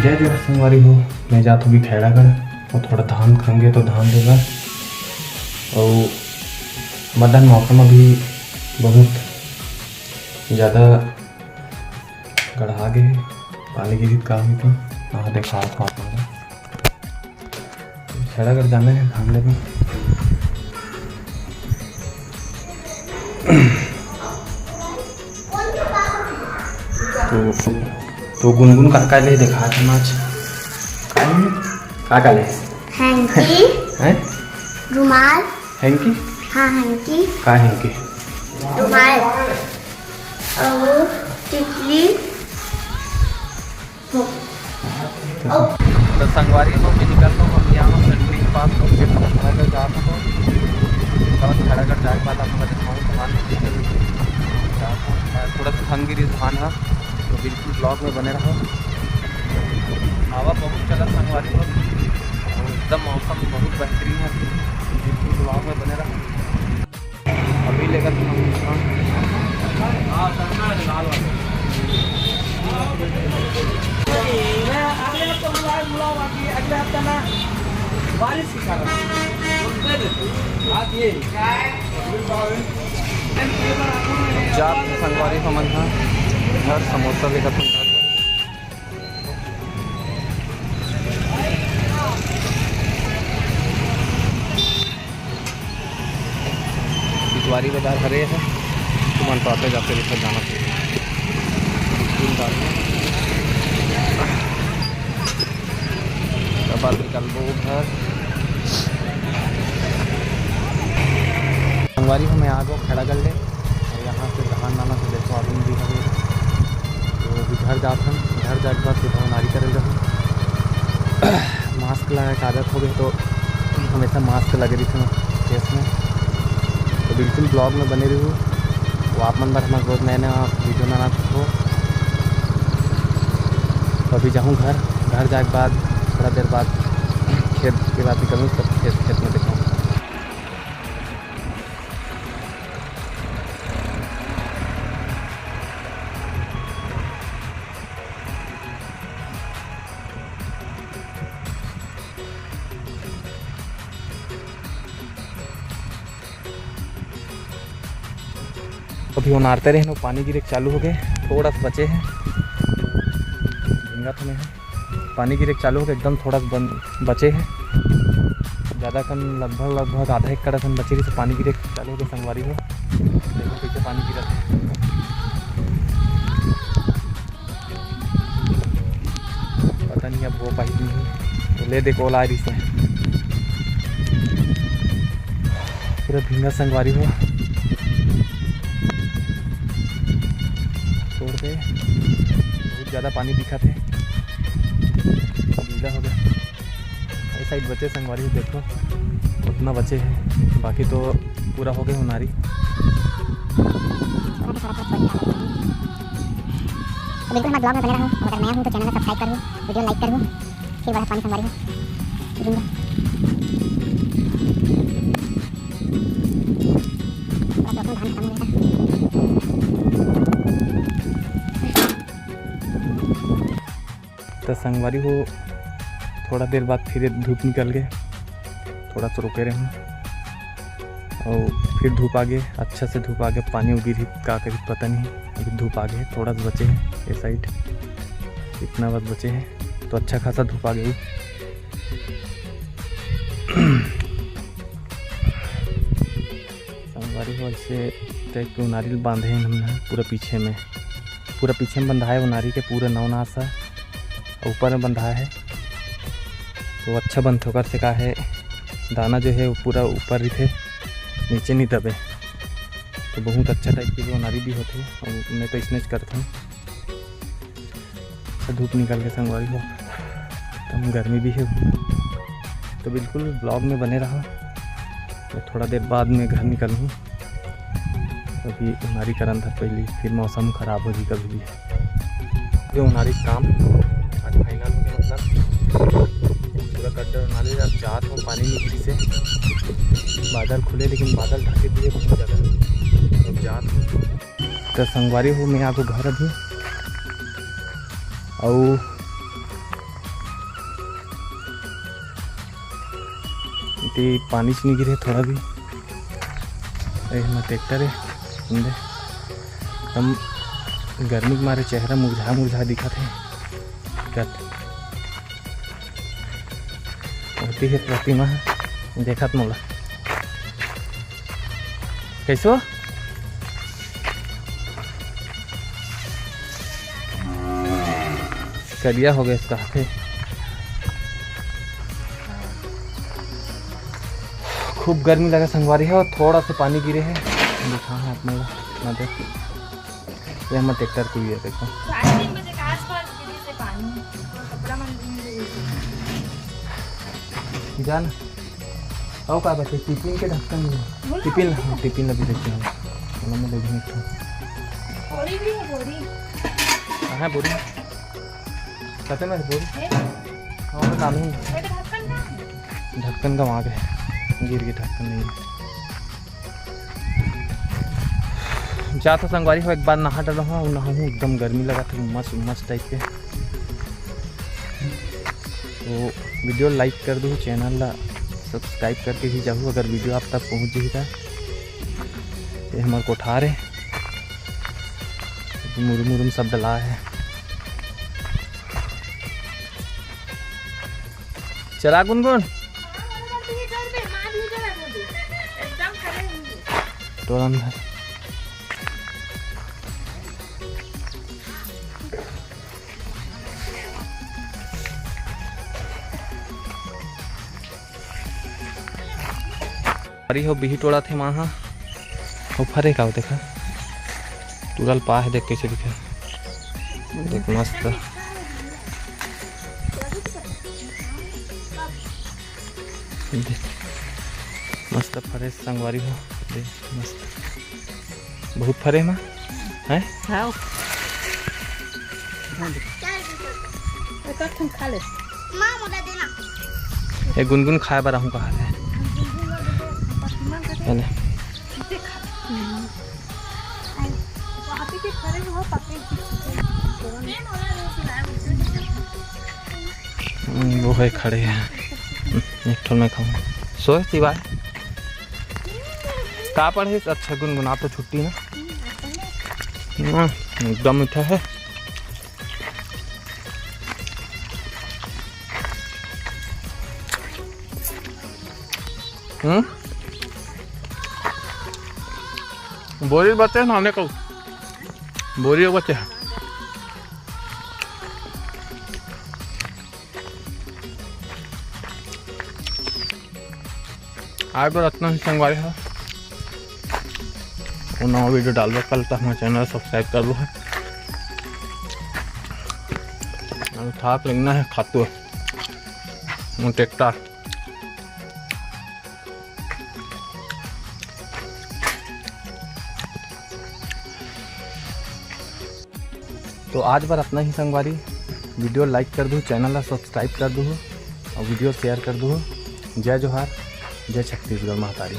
जय जय संगवारी हो। मैं जाता हूँ खैरागढ़ और थोड़ा धान खाएंगे तो धान देगा। और मदन मौसम अभी बहुत ज़्यादा गढ़ा गए, पानी की का हुई तो हाँ देखा था आपने। खैरागढ़ जाना है धान लेने। तो गुनगुन का ले देखा था माच का ले हैंकी हैं रुमाल हैंकी हाँ हैंकी का हैंकी रुमाल और टिकली। तो संगवारी को मैं निकलता हूँ हम यहाँ फैक्ट्री के पास तो फिर खैरागढ़ जाता हूँ। और खैरागढ़ जाने के बाद आपको दिखाऊँ धान थोड़ा सा खंगिरी धान है तो बिल्कुल ब्लॉग में बने रहो। हवा बहुत चला संगवारी को और एकदम मौसम बहुत बेहतरीन है, बिल्कुल ब्लॉग में बने रहो। अभी लेकर बारिश की कारण जात संगवारी हमन हा घर समोसा लेकर पिछवाड़ी बाजार हरे है तो मन पाते जाते लेकर जाना बाद निकलबो घर। संगवारी हमें आ गो खैरागढ़ ले और यहाँ से धान नाना से देखो आदमी भी है तो अभी घर जाते हैं। घर जाके बाद सीधा नारी करे रहो। मास्क लगा के आदत हो गई तो हमेशा मास्क लगे रही थी फेस में तो बिल्कुल ब्लॉग में बने रही हूँ। वो आप मन बार हमारे बहुत नए नया वीडियो बनाना हो तो अभी जाऊँ घर जाने के बाद थोड़ा देर बाद खेत के बाद निकलूँ तब खेत में दिखाऊँ। अभी वो नारते रहे ना पानी गिरे चालू हो गए, थोड़ा सा बचे हैं झींगा तो नहीं है। पानी गिरे चालू हो गए एकदम थोड़ा बचे हैं, ज़्यादा कम लगभग आधा एक कड़ा खन बचे रही तो पानी गिरे चालू हो गए। संगवारी हो देखो पीछे पानी गिरा है। पता नहीं अब वो पाई नहीं तो ले दे कॉल आ रही से पूरा भींगा संगवारी हो छोड़ दे। बहुत ज़्यादा पानी दिखा थे, गीला हो गया। इस साइड बचे संगवारी देखो उतना बचे हैं, बाकी तो पूरा हो गए हुनारी। तो बिल्कुल हमारे ब्लॉग में बने रहो। अगर नया हूँ तो चैनल को सब्सक्राइब करो, वीडियो लाइक करो। फिर बाहर पानी संगवारी तो संगवारी हो थोड़ा देर बाद फिर धूप निकल गए, थोड़ा सा रुके रहे और फिर धूप आ गए। अच्छा से धूप आ गया, पानी उगी थी का करी पता नहीं। अभी धूप आ गए, थोड़ा सा बचे हैं ये साइड, इतना बस बचे हैं तो अच्छा खासा धूप आ गई। संगवारी हो ऐसे टाइप के नारियल बांधे हैं हमने पूरा पीछे में बंधा है। वो नारी के पूरा नवनाश है, ऊपर में बंधा है तो अच्छा बनते होकर से का है दाना जो है वो पूरा ऊपर ही थे, नीचे नहीं दबे तो बहुत अच्छा टाइप की जो नारी भी होते हैं। और मैं तो इसने करता हूँ। धूप निकल के संगवारी हो एकदम गर्मी भी है तो बिल्कुल ब्लॉग में बने रहो। तो थोड़ा देर बाद में घर निकलूँ अभी उनारी करन था पहले, फिर मौसम ख़राब हो गई कभी भी। ये उनारी काम आज फाइनल हो गया, मतलब पूरा कट्टर नाली जात हो पानी निकली से बादल खुले लेकिन बादल ढके दिए बहुत ज़्यादा अब जात हो। तो संगवारी हो मैं आपको घर अभी और ते पानी से नहीं गिरे थोड़ा भी। मैं ट्रैक्टर है समझे एकदम गर्मी के मारे चेहरा मुरझा मुरझा दिखा थे। होती है प्रतिमा देखा तो मोला कैसो करिया हो गया इसका हाथे। खूब गर्मी लगा संगवारी है और थोड़ा सा पानी गिरे है दिखा है अपने ना देख। ये हम ट्रैक्टर को भी है देखो जान और का बचे टिफिन के ढक्कन में टिफिन अभी देखते हैं में लेंगे बोरी भी है बोरी कहाँ बोरी कहते मैं बोरी हाँ बता नहीं ढक्कन का वहाँ गए गिर के ढक्कन नहीं जाता संगवारी हो। एक बार नहा डाला हूँ नहाऊँ एकदम गर्मी लगा था मस्त टाइप के। तो वीडियो लाइक कर दो चैनल ला सब्सक्राइब करके ही जाऊँ अगर वीडियो आप तक पहुँच जाएगा। ये हमारे कोठार है मुरम सब डला है। चला गुनगुन तो अंदर अरे हो बिही टोड़ा थे वहाँ हो फरे का देखा तुरल पा है देख कैसे दिखे देख मस्त मस्त फरे संगवारी हो देख मस्त बहुत फरे माँ है ये गुनगुन खाए बार हूँ कहा है वो है खड़े हैं एक ठो मैं खाऊँ सोए सिवाय का पढ़े। अच्छा गुनगुन आप तो छुट्टी ना एकदम मीठा है। बोरी बचे हैं नहाने को बोरी बचे हैं आज बार इतना ही संगवारी है। नवा वीडियो डाल दो कल तक हमारे चैनल सब्सक्राइब कर लो है। थाक लेना है खातू ट्रैक्टर तो आज बार अपना ही संगवारी वीडियो लाइक कर दो चैनल सब्सक्राइब कर दो और वीडियो शेयर कर दो। जय जोहार जय छत्तीसगढ़ महातारी।